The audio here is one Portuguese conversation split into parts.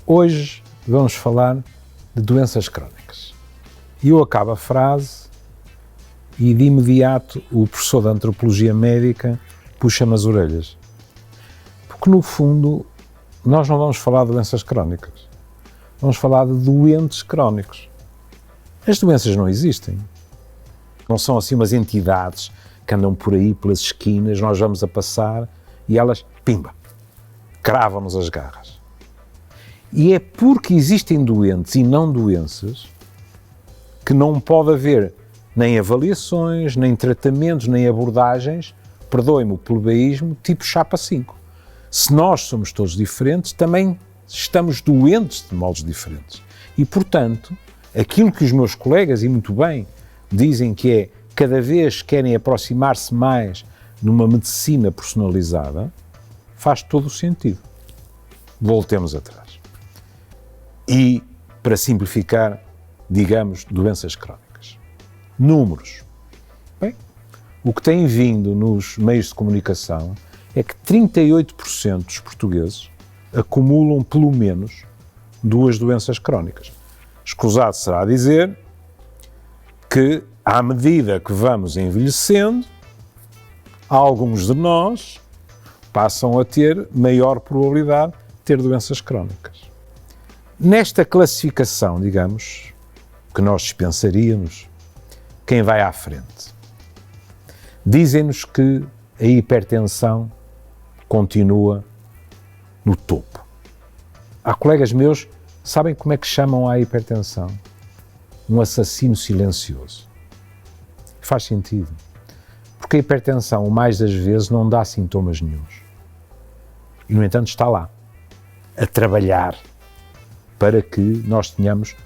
Hoje vamos falar de doenças crónicas. E eu acabo a frase e de imediato o professor de Antropologia Médica puxa-me as orelhas. Porque no fundo nós não vamos falar de doenças crónicas. Vamos falar de doentes crónicos. As doenças não existem. Não são assim umas entidades que andam por aí pelas esquinas, nós vamos a passar e elas, pimba, cravam-nos as garras. E é porque existem doentes e não doenças que não pode haver nem avaliações, nem tratamentos, nem abordagens, perdoem-me o plebeísmo, tipo chapa 5. Se nós somos todos diferentes, também estamos doentes de modos diferentes. E, portanto, aquilo que os meus colegas, e muito bem, dizem que é cada vez querem aproximar-se mais numa medicina personalizada, faz todo o sentido. Voltemos atrás. E, para simplificar, digamos, doenças crónicas. Números. Bem, o que tem vindo nos meios de comunicação é que 38% dos portugueses acumulam pelo menos 2 doenças crónicas. Escusado será dizer que, à medida que vamos envelhecendo, alguns de nós passam a ter maior probabilidade de ter doenças crónicas. Nesta classificação, digamos, que nós dispensaríamos, quem vai à frente? Dizem-nos que a hipertensão continua no topo. Há colegas meus, sabem como é que chamam a hipertensão? Um assassino silencioso. Faz sentido. Porque a hipertensão, mais das vezes, não dá sintomas nenhuns. E, no entanto, está lá, a trabalhar para que nós tenhamos,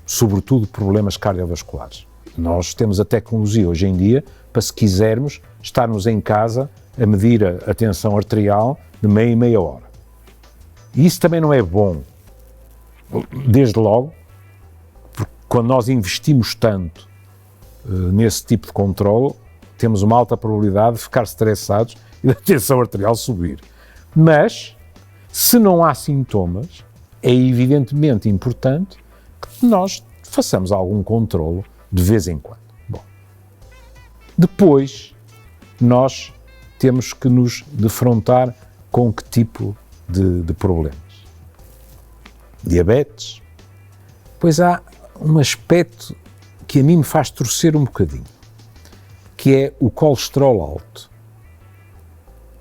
sobretudo, problemas cardiovasculares. Nós temos a tecnologia hoje em dia para, se quisermos, estarmos em casa a medir a tensão arterial de meia em meia hora. E isso também não é bom. Desde logo, porque quando nós investimos tanto nesse tipo de controle, temos uma alta probabilidade de ficar estressados e da tensão arterial subir. Mas, se não há sintomas, é evidentemente importante que nós façamos algum controlo de vez em quando. Bom, depois, nós temos que nos defrontar com que tipo de problemas? Diabetes? Pois há um aspecto que a mim me faz torcer um bocadinho, que é o colesterol alto.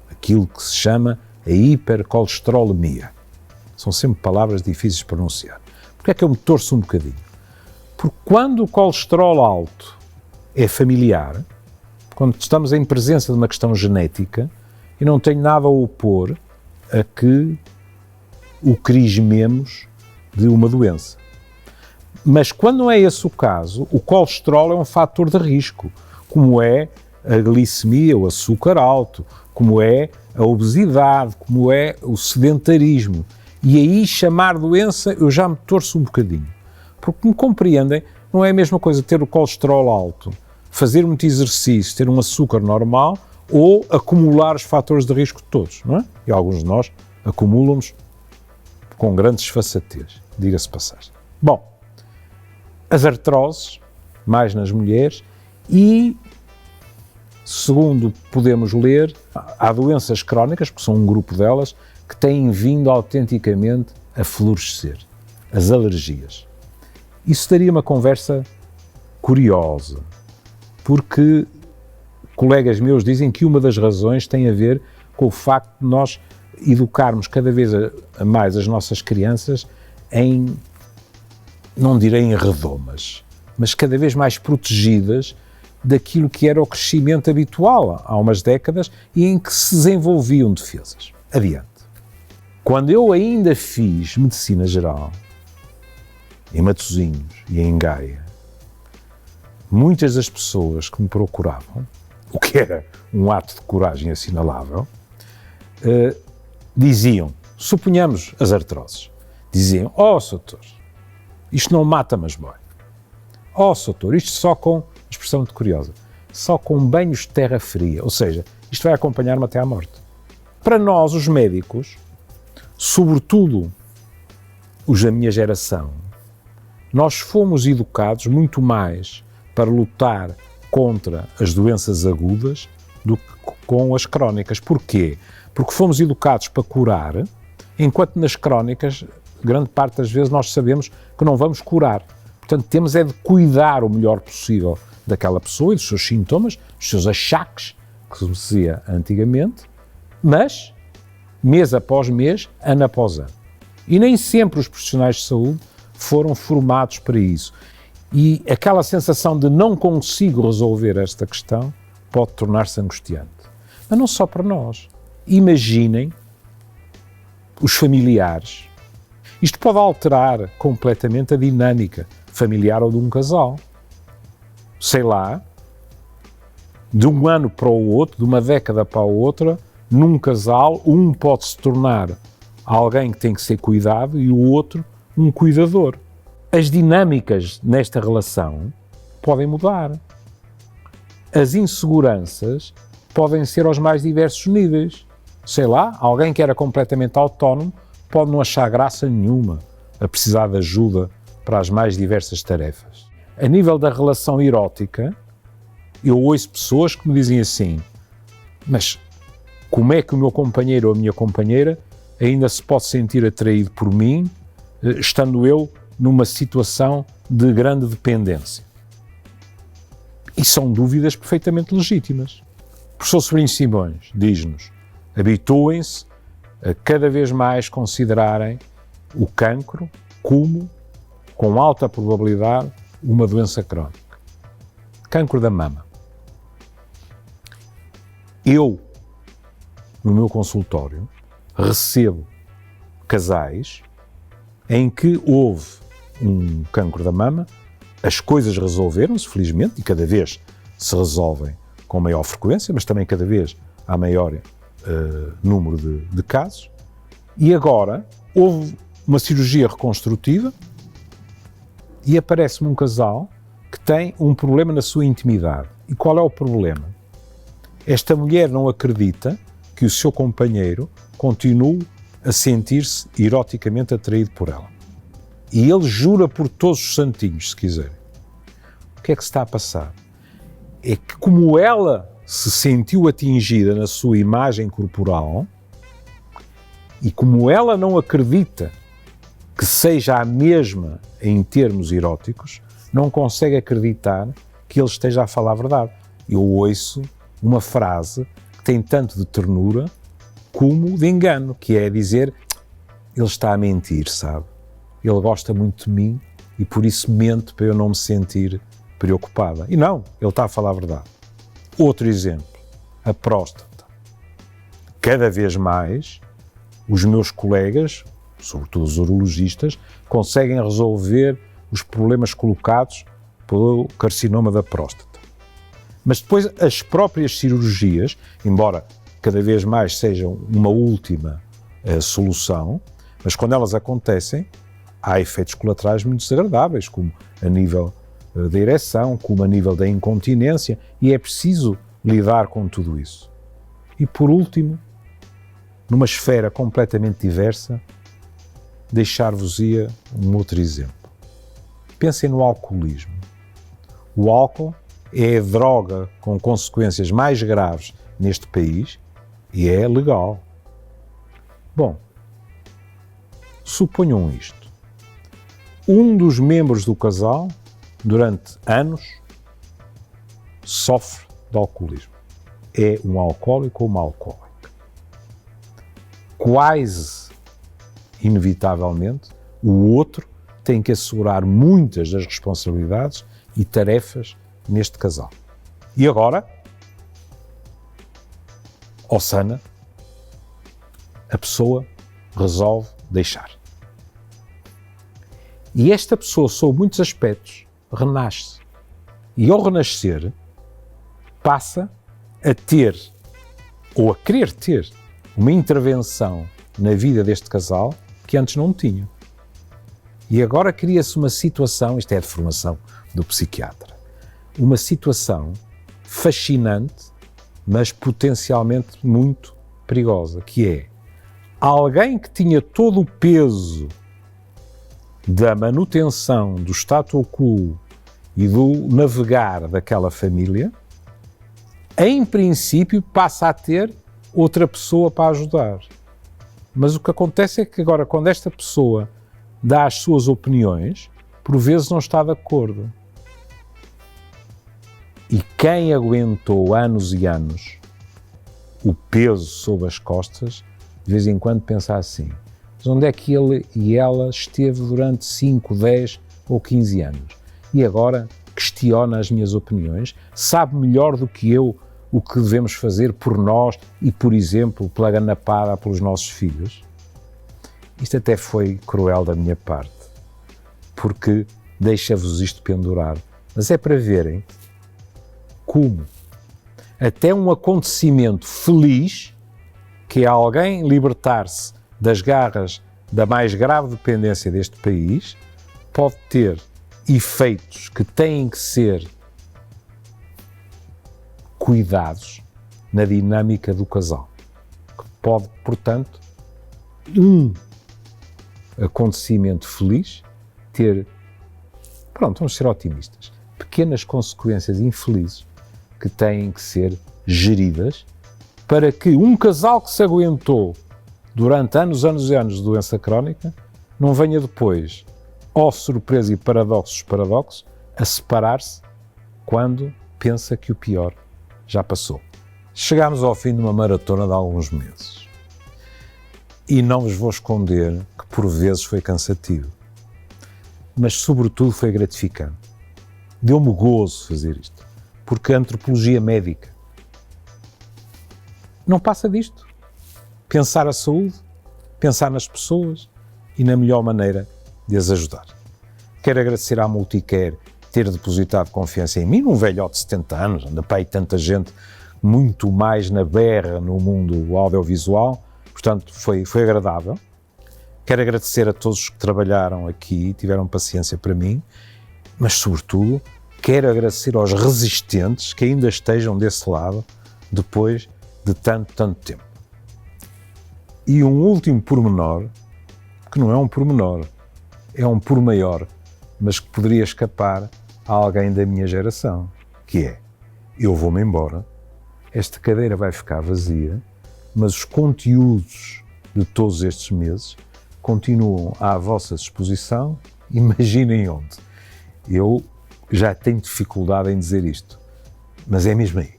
Aquilo que se chama a hipercolesterolemia. São sempre palavras difíceis de pronunciar. Porquê é que eu me torço um bocadinho? Porque quando o colesterol alto é familiar, quando estamos em presença de uma questão genética, eu não tenho nada a opor a que o crismemos de uma doença. Mas quando não é esse o caso, o colesterol é um fator de risco, como é a glicemia, o açúcar alto, como é a obesidade, como é o sedentarismo. E aí chamar doença eu já me torço um bocadinho. Porque me compreendem, não é a mesma coisa ter o colesterol alto, fazer muito exercício, ter um açúcar normal ou acumular os fatores de risco todos, não é? E alguns de nós acumulam-nos com grande desfaçatez, diga-se passagem. Bom, as artroses, mais nas mulheres, e, segundo podemos ler, há doenças crónicas, porque são um grupo delas, que têm vindo autenticamente a florescer. As alergias. Isso daria uma conversa curiosa, porque colegas meus dizem que uma das razões tem a ver com o facto de nós educarmos cada vez a mais as nossas crianças em, não direi em redomas, mas cada vez mais protegidas daquilo que era o crescimento habitual há umas décadas e em que se desenvolviam defesas. Adiante. Quando eu ainda fiz medicina geral, em Matosinhos e em Gaia, muitas das pessoas que me procuravam, o que era um ato de coragem assinalável, diziam, suponhamos as artroses, diziam, doutor, isto não mata, mas dói. Doutor, isto só com, expressão muito curiosa, só com banhos de terra fria, ou seja, isto vai acompanhar-me até à morte. Para nós, os médicos, sobretudo os da minha geração, nós fomos educados muito mais para lutar contra as doenças agudas do que com as crónicas. Porquê? Porque fomos educados para curar, enquanto nas crónicas, grande parte das vezes, nós sabemos que não vamos curar. Portanto, temos é de cuidar o melhor possível daquela pessoa e dos seus sintomas, dos seus achaques, que se dizia antigamente, mas mês após mês, ano após ano. E nem sempre os profissionais de saúde foram formados para isso. E aquela sensação de não consigo resolver esta questão pode tornar-se angustiante. Mas não só para nós. Imaginem os familiares. Isto pode alterar completamente a dinâmica familiar ou de um casal. Sei lá, de um ano para o outro, de uma década para a outra, num casal, um pode se tornar alguém que tem que ser cuidado e o outro um cuidador. As dinâmicas nesta relação podem mudar. As inseguranças podem ser aos mais diversos níveis. Sei lá, alguém que era completamente autónomo pode não achar graça nenhuma a precisar de ajuda para as mais diversas tarefas. A nível da relação erótica, eu ouço pessoas que me dizem assim: mas como é que o meu companheiro ou a minha companheira ainda se pode sentir atraído por mim, estando eu numa situação de grande dependência? E são dúvidas perfeitamente legítimas. O professor Sobrinho Simões diz-nos: habituem-se a cada vez mais considerarem o cancro como, com alta probabilidade, uma doença crónica. Cancro da mama. Eu, no meu consultório, recebo casais em que houve um cancro da mama, as coisas resolveram-se, felizmente, e cada vez se resolvem com maior frequência, mas também cada vez há maior número de casos, e agora houve uma cirurgia reconstrutiva e aparece-me um casal que tem um problema na sua intimidade. E qual é o problema? Esta mulher não acredita que o seu companheiro continue a sentir-se eroticamente atraído por ela. E ele jura por todos os santinhos, se quiserem. O que é que se está a passar? É que como ela se sentiu atingida na sua imagem corporal e como ela não acredita que seja a mesma em termos eróticos, não consegue acreditar que ele esteja a falar a verdade. Eu ouço uma frase que tem tanto de ternura como de engano, que é dizer: ele está a mentir, sabe? Ele gosta muito de mim e por isso mente para eu não me sentir preocupada. E não, ele está a falar a verdade. Outro exemplo, a próstata. Cada vez mais os meus colegas, sobretudo os urologistas, conseguem resolver os problemas colocados pelo carcinoma da próstata. Mas depois as próprias cirurgias, embora cada vez mais sejam uma última solução, mas quando elas acontecem, há efeitos colaterais muito desagradáveis, como a nível da ereção, como a nível da incontinência, e é preciso lidar com tudo isso. E por último, numa esfera completamente diversa, deixar-vos-ia um outro exemplo. Pensem no alcoolismo. O álcool é a droga com consequências mais graves neste país e é legal. Bom, suponham isto. Um dos membros do casal, durante anos, sofre de alcoolismo. É um alcoólico ou uma alcoólica. Quase inevitavelmente, o outro tem que assegurar muitas das responsabilidades e tarefas neste casal. E agora, Osana, a pessoa resolve deixar. E esta pessoa, sob muitos aspectos, renasce. E ao renascer, passa a ter, ou a querer ter, uma intervenção na vida deste casal que antes não tinha. E agora cria-se uma situação, isto é a formação do psiquiatra, uma situação fascinante, mas potencialmente muito perigosa, que é alguém que tinha todo o peso da manutenção do status quo e do navegar daquela família, em princípio passa a ter outra pessoa para ajudar. Mas o que acontece é que agora, quando esta pessoa dá as suas opiniões, por vezes não está de acordo. E quem aguentou anos e anos o peso sob as costas, de vez em quando pensa assim, mas onde é que ele e ela esteve durante 5, 10 ou 15 anos? E agora questiona as minhas opiniões, sabe melhor do que eu o que devemos fazer por nós e, por exemplo, pela ganapada pelos nossos filhos? Isto até foi cruel da minha parte, porque deixa-vos isto pendurar, mas é para verem como até um acontecimento feliz, que é alguém libertar-se das garras da mais grave dependência deste país, pode ter efeitos que têm que ser cuidados na dinâmica do casal. Que pode, portanto, um acontecimento feliz ter, vamos ser otimistas, pequenas consequências infelizes que têm que ser geridas para que um casal que se aguentou durante anos e anos de doença crónica não venha depois, ó surpresa e paradoxos, a separar-se quando pensa que o pior já passou. Chegámos ao fim de uma maratona de alguns meses e não vos vou esconder que por vezes foi cansativo, mas sobretudo foi gratificante. Deu-me gozo fazer isto, porque a antropologia médica não passa disto. Pensar a saúde, pensar nas pessoas e na melhor maneira de as ajudar. Quero agradecer à Multicare ter depositado confiança em mim, num velhote de 70 anos, anda para aí tanta gente muito mais na berra no mundo audiovisual, portanto foi agradável. Quero agradecer a todos os que trabalharam aqui e tiveram paciência para mim, mas sobretudo quero agradecer aos resistentes que ainda estejam desse lado depois de tanto tempo. E um último pormenor, que não é um pormenor, é um por maior, mas que poderia escapar a alguém da minha geração, que é, eu vou-me embora, esta cadeira vai ficar vazia, mas os conteúdos de todos estes meses continuam à vossa disposição, imaginem onde. Eu já tenho dificuldade em dizer isto, mas é mesmo aí,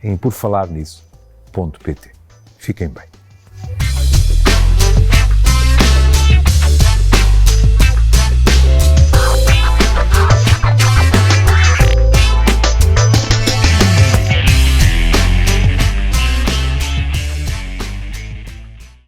em por falar nisso.pt. Fiquem bem.